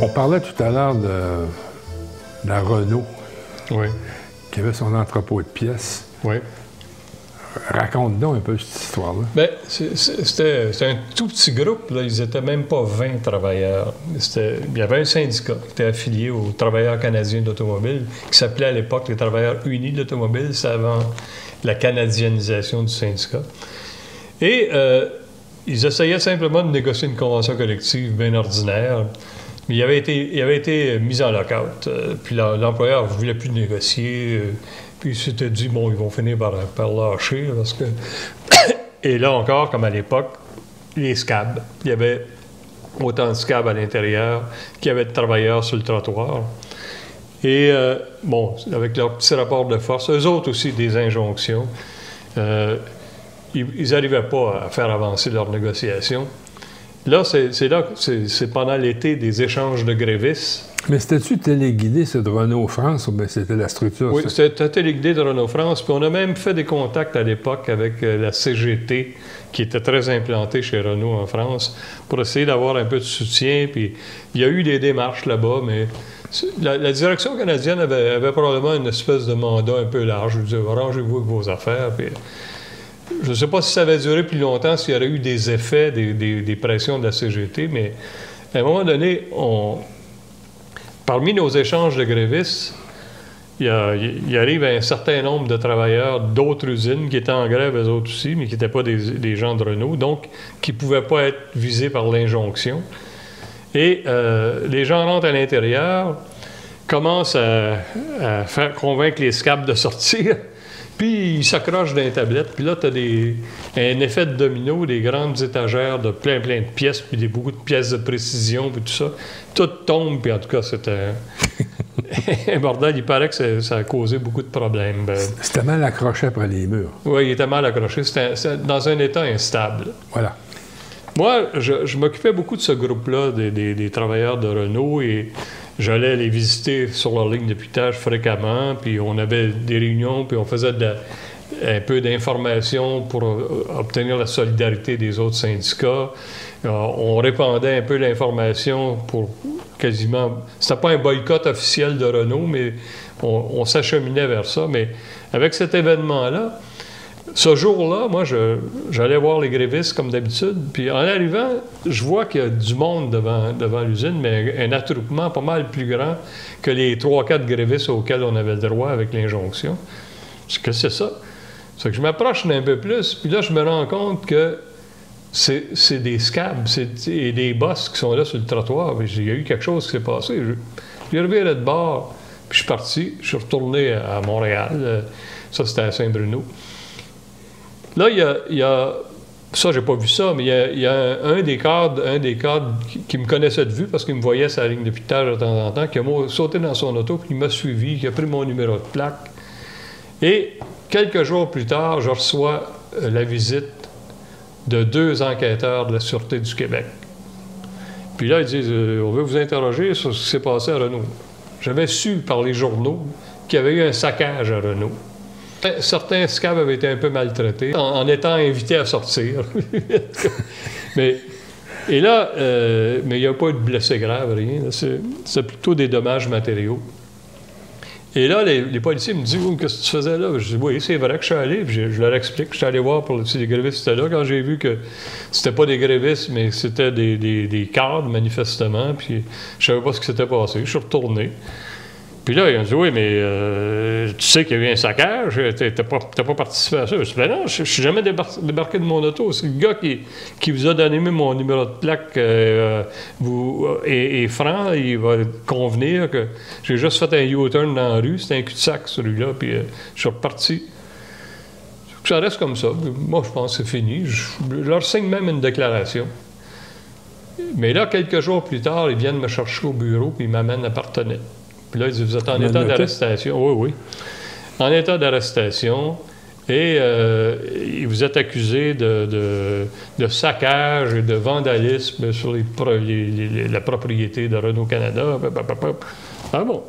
On parlait tout à l'heure de la Renault, Oui. qui avait son entrepôt de pièces. Oui. Raconte-nous un peu cette histoire-là. Bien, c'était un tout petit groupe. Là. Ils n'étaient même pas 20 travailleurs. Il y avait un syndicat qui était affilié aux travailleurs canadiens d'automobile, qui s'appelait à l'époque les Travailleurs unis de l'automobile. C'est avant la canadianisation du syndicat. Et ils essayaient simplement de négocier une convention collective bien ordinaire. Mais il avait été mis en lock-out. Puis l'employeur ne voulait plus négocier. Puis il s'était dit, bon, ils vont finir par lâcher. Parce que... Et là encore, comme à l'époque, les scabs. Il y avait autant de scabs à l'intérieur qu'il y avait de travailleurs sur le trottoir. Et, bon, avec leur petit rapport de force, eux autres aussi, des injonctions. Ils n'arrivaient pas à faire avancer leurs négociations. Là, c'est pendant l'été des échanges de grévistes. Mais c'était-tu téléguidé, c'est de Renault France, ou bien c'était la structure? Oui, c'était téléguidé de Renault France. Puis on a même fait des contacts à l'époque avec la CGT, qui était très implantée chez Renault en France, pour essayer d'avoir un peu de soutien. Puis il y a eu des démarches là-bas, mais la direction canadienne avait probablement une espèce de mandat un peu large. Je disais, arrangez-vous avec vos affaires. Puis, je ne sais pas si ça avait duré plus longtemps, s'il y aurait eu des effets, des pressions de la CGT, mais à un moment donné, parmi nos échanges de grévistes, il arrive un certain nombre de travailleurs d'autres usines qui étaient en grève, eux autres aussi, mais qui n'étaient pas des gens de Renault, donc qui ne pouvaient pas être visés par l'injonction. Et les gens rentrent à l'intérieur, commencent à faire convaincre les scabs de sortir, puis ils s'accrochent dans les tablettes. Puis là, tu as un effet de domino, des grandes étagères de plein de pièces, puis beaucoup de pièces de précision, puis tout ça. Tout tombe, puis en tout cas, c'était un bordel. Il paraît que ça a causé beaucoup de problèmes. C'était mal accroché après les murs. Oui, il était mal accroché. C'était dans un état instable. Voilà. Moi, je m'occupais beaucoup de ce groupe-là, des travailleurs de Renault, et j'allais les visiter sur leur ligne de pilotage fréquemment, puis on avait des réunions, puis on faisait un peu d'informations pour obtenir la solidarité des autres syndicats. On répandait un peu l'information pour quasiment... C'était pas un boycott officiel de Renault, mais on s'acheminait vers ça. Mais avec cet événement-là, ce jour-là, moi, j'allais voir les grévistes comme d'habitude, puis en arrivant, je vois qu'il y a du monde devant l'usine, mais un attroupement pas mal plus grand que les 3-4 grévistes auxquels on avait le droit avec l'injonction. Qu'est-ce que c'est ça? C'est que je m'approche un peu plus, puis là, je me rends compte que c'est des scabs, et des boss qui sont là sur le trottoir. Il y a eu quelque chose qui s'est passé. J'ai reviré de bord, puis je suis parti, je suis retourné à Montréal. Ça, c'était à Saint-Bruno. Là, il y a ça, j'ai pas vu ça, mais il y a un des cadres qui me connaissait de vue parce qu'il me voyait sur la ligne de pilotage de temps en temps, qui a sauté dans son auto, puis il m'a suivi, qui a pris mon numéro de plaque. Et quelques jours plus tard, je reçois la visite de 2 enquêteurs de la Sûreté du Québec. Puis là, ils disent, on veut vous interroger sur ce qui s'est passé à Renault. J'avais su par les journaux qu'il y avait eu un saccage à Renault. Certains scabs avaient été un peu maltraités en étant invités à sortir. mais il n'y a pas eu de blessés graves, rien. C'est plutôt des dommages matériaux. Et là, les policiers me disent, qu'est-ce que tu faisais là? Je dis, oui, c'est vrai que je suis allé. Puis je leur explique. Je suis allé voir si les grévistes étaient là. Quand j'ai vu que c'était pas des grévistes, mais c'était des cadres, manifestement. Puis je savais pas ce qui s'était passé. Je suis retourné. Puis là, ils ont dit, oui, mais tu sais qu'il y a eu un saccage, t'as pas participé à ça. Je dis, ben non, je suis jamais débarqué de mon auto. C'est le gars qui vous a donné mon numéro de plaque est franc, il va convenir que j'ai juste fait un U-turn dans la rue, c'était un cul-de-sac celui-là, puis je suis reparti. Ça reste comme ça. Moi, je pense que c'est fini. Je leur signe même une déclaration. Mais là, quelques jours plus tard, ils viennent me chercher au bureau, puis ils m'amènent à Partenay. Puis là, ils disent, vous êtes en état d'arrestation. Oui, oui. En état d'arrestation. Et vous êtes accusé de saccage et de vandalisme sur la propriété de Renault Canada. Ah bon?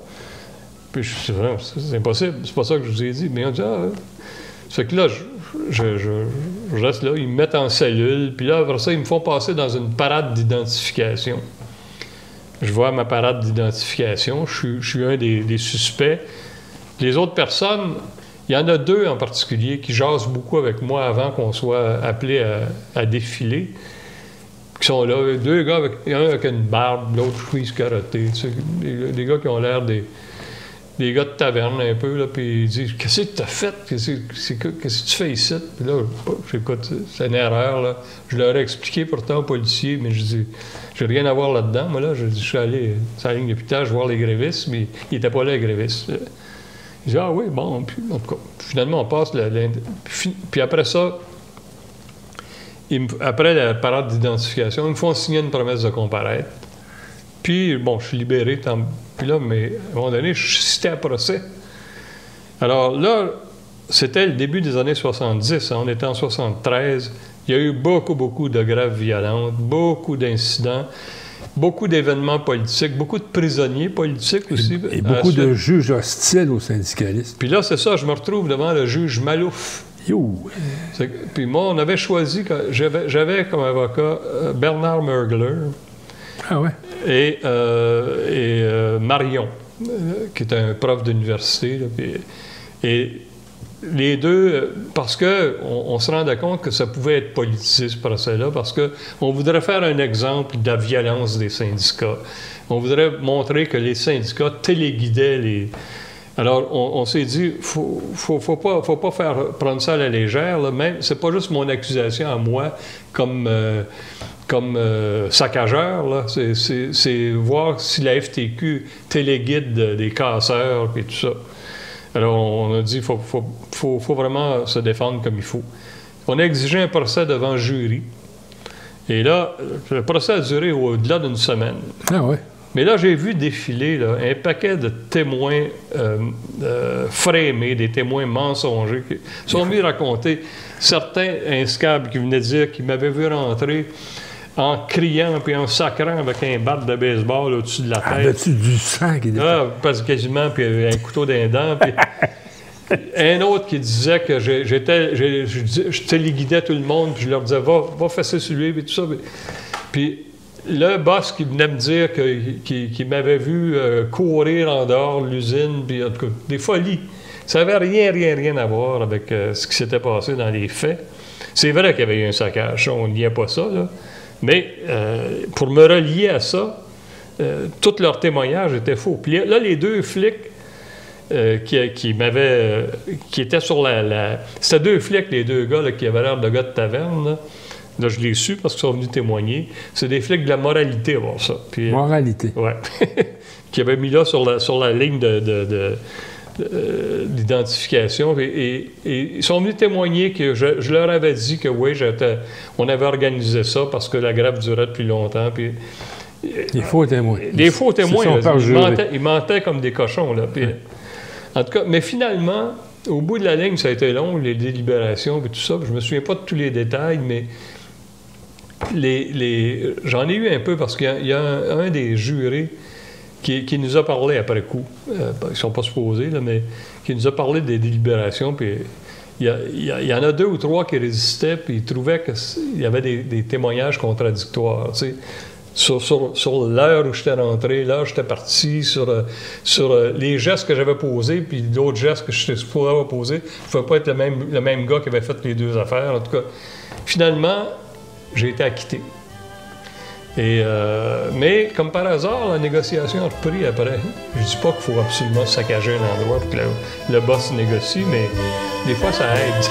Puis je dis, c'est impossible. C'est pas ça que je vous ai dit. Mais on dit, c'est que là, je reste là. Ils me mettent en cellule. Puis là, après ça, ils me font passer dans une parade d'identification. je vois ma parade d'identification, je suis un des suspects. Les autres personnes, il y en a 2 en particulier qui jasent beaucoup avec moi avant qu'on soit appelé à défiler, qui sont là. 2 gars, il y en a un avec une barbe, l'autre chouise carottée, tu sais, des gars qui ont l'air des gars de taverne un peu, là, puis ils disent « Qu'est-ce que tu as fait? Qu'est-ce que tu fais ici? » Puis là, j'écoute, c'est une erreur, là. Je leur ai expliqué pourtant aux policiers, mais je dis « J'ai rien à voir là-dedans. » Moi, là, je suis allé sur la ligne d'hôpital voir les grévistes, mais ils n'étaient pas là, les grévistes. Ils disent « Ah oui, bon. » Puis, en tout cas, finalement, on passe. Puis après ça, après la parade d'identification, ils me font signer une promesse de comparaître. Puis, bon, je suis libéré. Puis là, mais à un moment donné, je suis cité à procès. Alors là, c'était le début des années 70. Hein, on était en 73. Il y a eu beaucoup de graves violences, beaucoup d'incidents, beaucoup d'événements politiques, beaucoup de prisonniers politiques aussi. Et beaucoup de juges hostiles aux syndicalistes. Puis là, c'est ça, je me retrouve devant le juge Malouf. Puis moi, on avait choisi, j'avais comme avocat Bernard Mergler. Ah ouais? Et Marion, qui est un prof d'université. Et les 2, parce qu'on se rendait compte que ça pouvait être politisé, ce procès-là, parce qu'on voudrait faire un exemple de la violence des syndicats. On voudrait montrer que les syndicats téléguidaient les... Alors, on s'est dit, faut pas prendre ça à la légère. Là, même, c'est pas juste mon accusation à moi comme saccageur, là. C'est voir si la FTQ téléguide des casseurs et tout ça. Alors, on a dit, faut vraiment se défendre comme il faut. On a exigé un procès devant jury. Et là, le procès a duré au-delà d'une semaine. Ah ouais? Mais là, j'ai vu défiler là, un paquet de témoins frémés, des témoins mensongers qui sont venus raconter certains inscables qui venaient dire qu'ils m'avaient vu rentrer en criant puis en sacrant avec un bat de baseball au-dessus de la tête. Avais-tu du sang qui était... Ah, parce que quasiment, puis un couteau dans les dents. Puis un autre qui disait que je téléguidais tout le monde, puis je leur disais, va fesser sur lui, puis tout ça. Puis le boss qui venait me dire qu'il m'avait vu courir en dehors de l'usine, puis en tout cas, des folies. Ça n'avait rien à voir avec ce qui s'était passé dans les faits. C'est vrai qu'il y avait eu un saccage, on n'y a pas ça, là. Mais pour me relier à ça, tous leurs témoignages étaient faux. Puis là, les 2 flics qui étaient sur la... C'était 2 flics, les 2 gars là, qui avaient l'air de gars de taverne, là, je l'ai su parce qu'ils sont venus témoigner. C'est des flics de la moralité, à voir ça. Puis, moralité. Oui. Qui avaient mis là sur la ligne d'identification. Et ils sont venus témoigner que je leur avais dit que oui, on avait organisé ça parce que la grève durait depuis longtemps. Puis, les faux témoins. Les faux témoins, là, ils mentaient comme des cochons. Là, puis, en tout cas, mais finalement, au bout de la ligne, ça a été long, les délibérations et tout ça. Je me souviens pas de tous les détails, mais j'en ai eu un peu parce qu'il y a un des jurés qui nous a parlé après coup. Ils ne sont pas supposés, là, mais qui nous a parlé des délibérations. Puis il y en a 2 ou 3 qui résistaient, puis ils trouvaient qu'il y avait des témoignages contradictoires. Tu sais, sur l'heure où j'étais rentré, l'heure où j'étais parti, sur les gestes que j'avais posés, puis d'autres gestes que je suis supposé avoir posés. Je ne pouvais pas être le même gars qui avait fait les 2 affaires. En tout cas, finalement, j'ai été acquitté. Mais, comme par hasard, la négociation a repris après. Je ne dis pas qu'il faut absolument saccager un endroit pour que le boss négocie, mais des fois, ça aide.